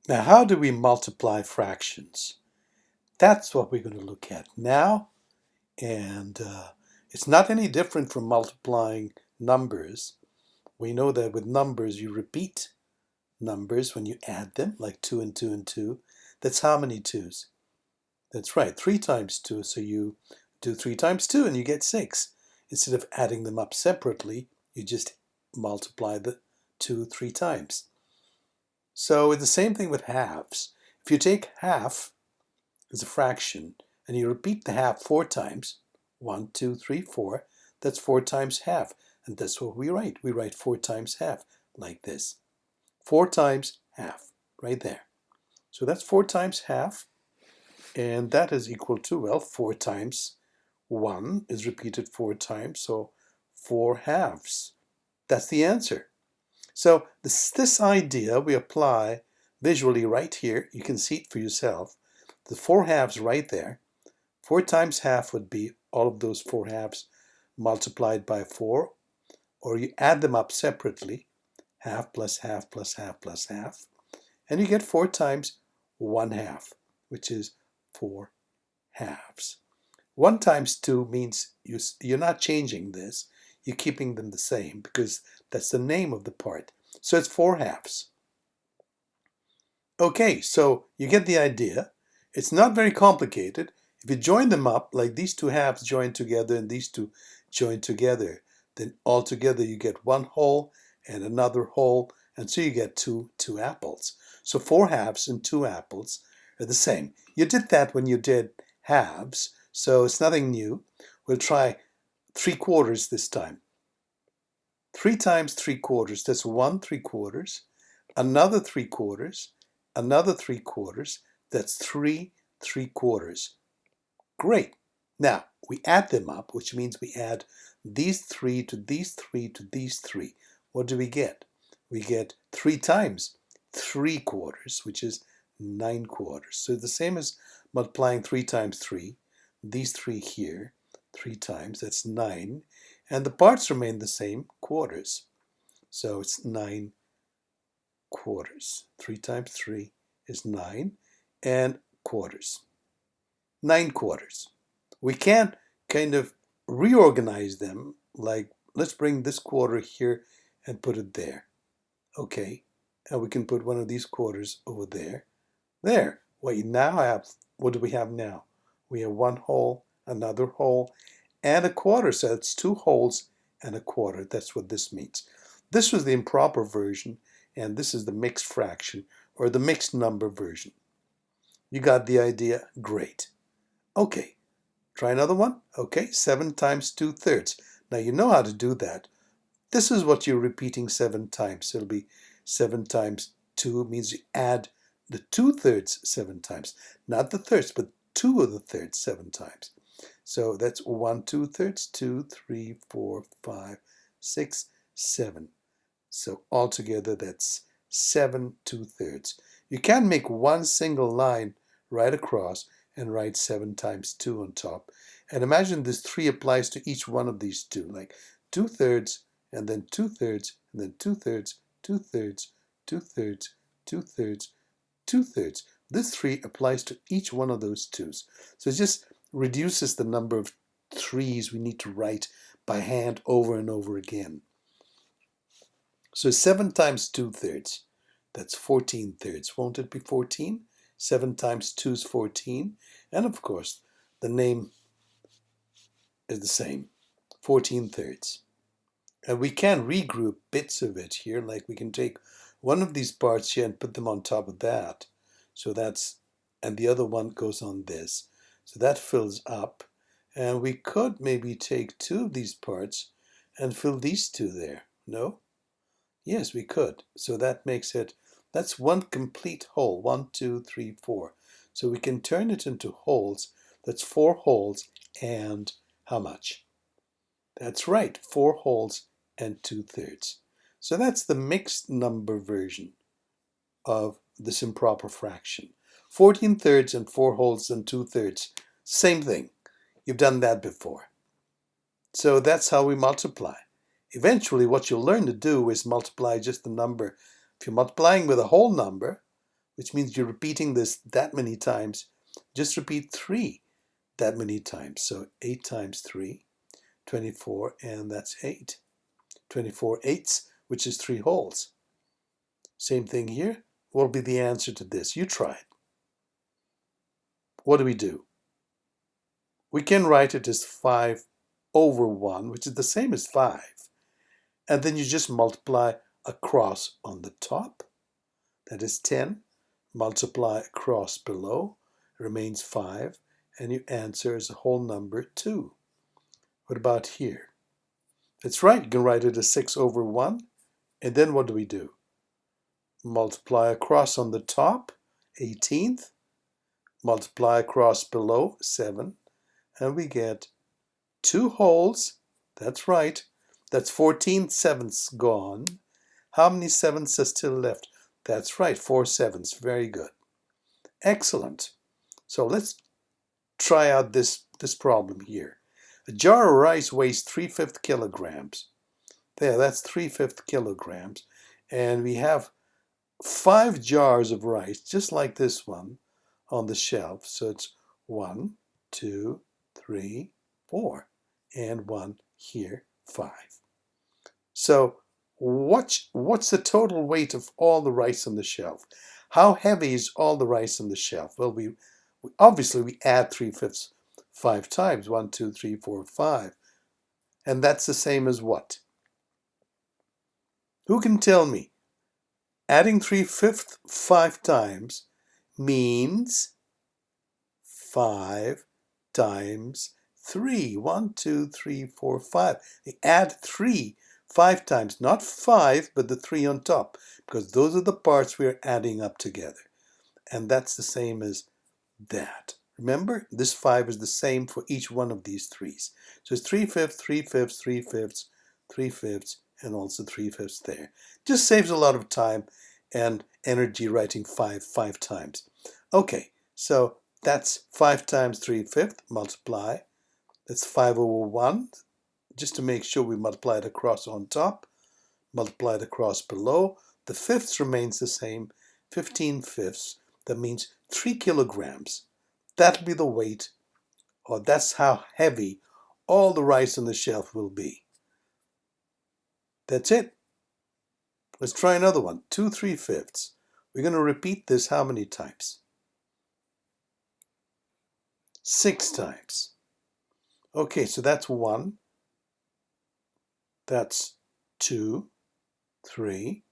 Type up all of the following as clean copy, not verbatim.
Now, how do we multiply fractions? That's what we're going to look at now. And it's not any different from multiplying numbers. We know that with numbers, you repeat numbers when you add them, like 2 and 2 and 2. That's how many 2's? That's right, 3 times 2. So you do 3 times 2 and you get 6. Instead of adding them up separately, you just multiply the 2 3 times. So it's the same thing with halves. If you take half as a fraction and you repeat the half 4 times, 1, 2, 3, 4, that's 4 times half. And that's what we write. We write 4 times half like this. 4 times half, right there. So that's 4 times half, and that is equal to, well, 4 times 1 is repeated 4 times, so 4 halves. That's the answer. So this idea we apply visually right here. You can see it for yourself. The 4 halves right there. 4 times half would be all of those 4 halves multiplied by 4, or you add them up separately, half plus half plus half plus half, and you get 4 times 1 half, which is 4 halves. 1 times 2 means you're not changing this, you're keeping them the same because that's the name of the part. So it's 4 halves. Okay, so you get the idea. It's not very complicated. If you join them up, like these 2 halves join together and these 2 join together, then altogether you get 1 whole and another whole, and so you get two apples. So 4 halves and 2 apples are the same. You did that when you did halves, so it's nothing new. We'll try 3/4 this time. 3 times 3/4, that's 1 3/4, another 3/4, another 3/4, that's 3 3/4. Great. Now, we add them up, which means we add these 3 to these 3 to these 3. What do we get? We get 3 times 3/4, which is 9/4. So the same as multiplying 3 times 3. These 3 here, 3 times, that's 9. And the parts remain the same, quarters. So it's 9/4. 3 times 3 is 9, and quarters. 9/4. We can kind of reorganize them, like let's bring this quarter here and put it there. Okay, and we can put one of these quarters over there. There. What do we have now? We have 1 whole, another whole, and a quarter. So it's 2 wholes and a quarter. That's what this means. This was the improper version, and this is the mixed fraction or the mixed number version. You got the idea? Great. Okay, try another one. Okay, 7 times 2/3. Now you know how to do that. This is what you're repeating 7 times. It'll be 7 times 2 means you add the 2/3 7 times. Not the thirds, but 2 of the thirds 7 times. So that's 1 2/3, 2, 3, 4, 5, 6, 7. So altogether that's 7 2/3. You can make one single line right across and write 7 times 2 on top. And imagine this 3 applies to each one of these 2, like 2/3, and then 2/3, and then 2/3, 2/3, 2/3, 2/3, 2/3. This 3 applies to each one of those 2's. So it just reduces the number of 3's we need to write by hand over and over again. So 7 times 2/3, that's 14/3. Won't it be 14? 7 times 2 is 14. And of course, the name is the same, 14/3. And we can regroup bits of it here, like we can take one of these parts here and put them on top of that. So that's, and the other one goes on this. So that fills up. And we could maybe take 2 of these parts and fill these 2 there. No? Yes, we could. So that makes it, that's one complete whole. 1, 2, 3, 4. So we can turn it into wholes. That's 4 wholes and how much? That's right, 4 wholes and 2/3. So that's the mixed number version of this improper fraction. 14/3 and 4 wholes and 2/3. Same thing. You've done that before. So that's how we multiply. Eventually, what you'll learn to do is multiply just the number. If you're multiplying with a whole number, which means you're repeating this that many times. Just repeat 3 that many times. So 8 times 3, 24, and that's 8. 24 eighths, which is 3 wholes. Same thing here. What will be the answer to this? You try it. What do? We can write it as 5 over 1, which is the same as 5. And then you just multiply across on the top. That is 10. Multiply across below. Remains 5. And your answer is a whole number 2. What about here? That's right. You can write it as 6 over 1. And then what do? Multiply across on the top, 18th. Multiply across below, 7. And we get 2 wholes. That's right. That's 14 sevenths gone. How many sevenths are still left? That's right, 4 sevenths. Very good. Excellent. So let's try out this problem here. A jar of rice weighs 3/5 kilograms. There, that's 3/5 kilograms. And we have 5 jars of rice, just like this one, on the shelf. So it's 1, 2, 3, 4, and 1 here, 5. So what's the total weight of all the rice on the shelf? How heavy is all the rice on the shelf? Well, we obviously add 3/5 5 times. 1, 2, 3, 4, 5. And that's the same as what? Who can tell me? Adding 3/5 5 times means 5 times 3. 1, 2, 3, 4, 5. We add 3 5 times, not 5, but the 3 on top, because those are the parts we're adding up together. And that's the same as that. Remember, this 5 is the same for each one of these 3's. So it's 3/5, 3/5, 3/5, 3/5, and also 3/5 there. Just saves a lot of time and energy writing 5 times. Okay, so that's 5 times 3/5, multiply. That's 5 over 1. Just to make sure we multiply it across on top, multiply it across below. The fifths remains the same, 15 fifths. That means 3 kilograms. That'll be the weight, or that's how heavy all the rice on the shelf will be. That's it. Let's try another one. 2 3/5. We're going to repeat this how many times? 6 times. Okay, so that's 1. That's 2, 3,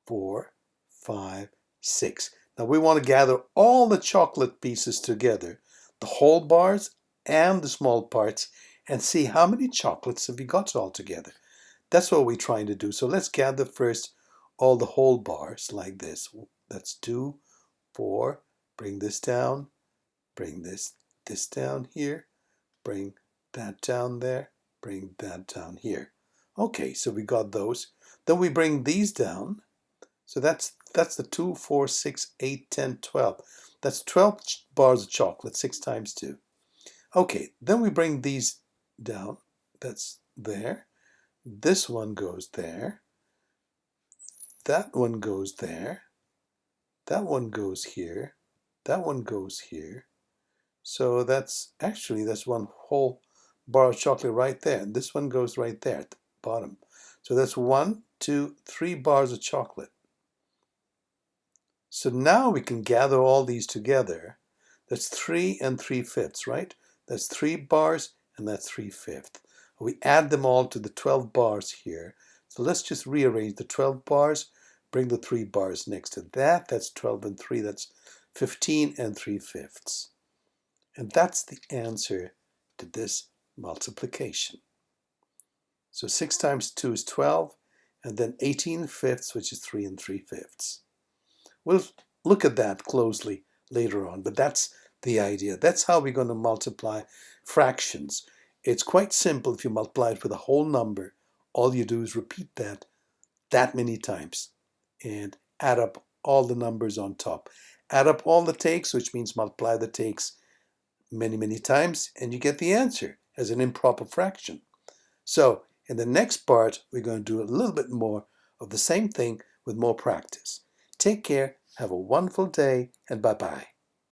4, 5, 6. Now we want to gather all the chocolate pieces together, the whole bars and the small parts, and see how many chocolates have we got all together. That's what we're trying to do. So let's gather first all the whole bars like this. That's 2, 4. Bring this down. Bring this down here. Bring that down there. Bring that down here. Okay, so we got those. Then we bring these down. So that's the 2, 4, 6, 8, 10, 12. That's 12 bars of chocolate, 6 times 2. Okay, then we bring these down. That's there. This one goes there. That one goes there. That one goes here. That one goes here. So that's one whole bar of chocolate right there. And this one goes right there at the bottom. So that's 1, 2, 3 bars of chocolate. So now we can gather all these together. That's 3 and 3/5, right? That's 3 bars and that's 3/5. We add them all to the 12 bars here. So let's just rearrange the 12 bars, bring the 3 bars next to that. That's 12 and 3, that's 15 and 3/5. And that's the answer to this multiplication. So 6 times 2 is 12, and then 18 fifths, which is 3 and 3/5. We'll look at that closely later on, but that's the idea. That's how we're going to multiply fractions. It's quite simple if you multiply it with a whole number. All you do is repeat that many times and add up all the numbers on top. Add up all the takes, which means multiply the takes many, many times, and you get the answer as an improper fraction. So in the next part, we're going to do a little bit more of the same thing with more practice. Take care. Have a wonderful day, and bye-bye.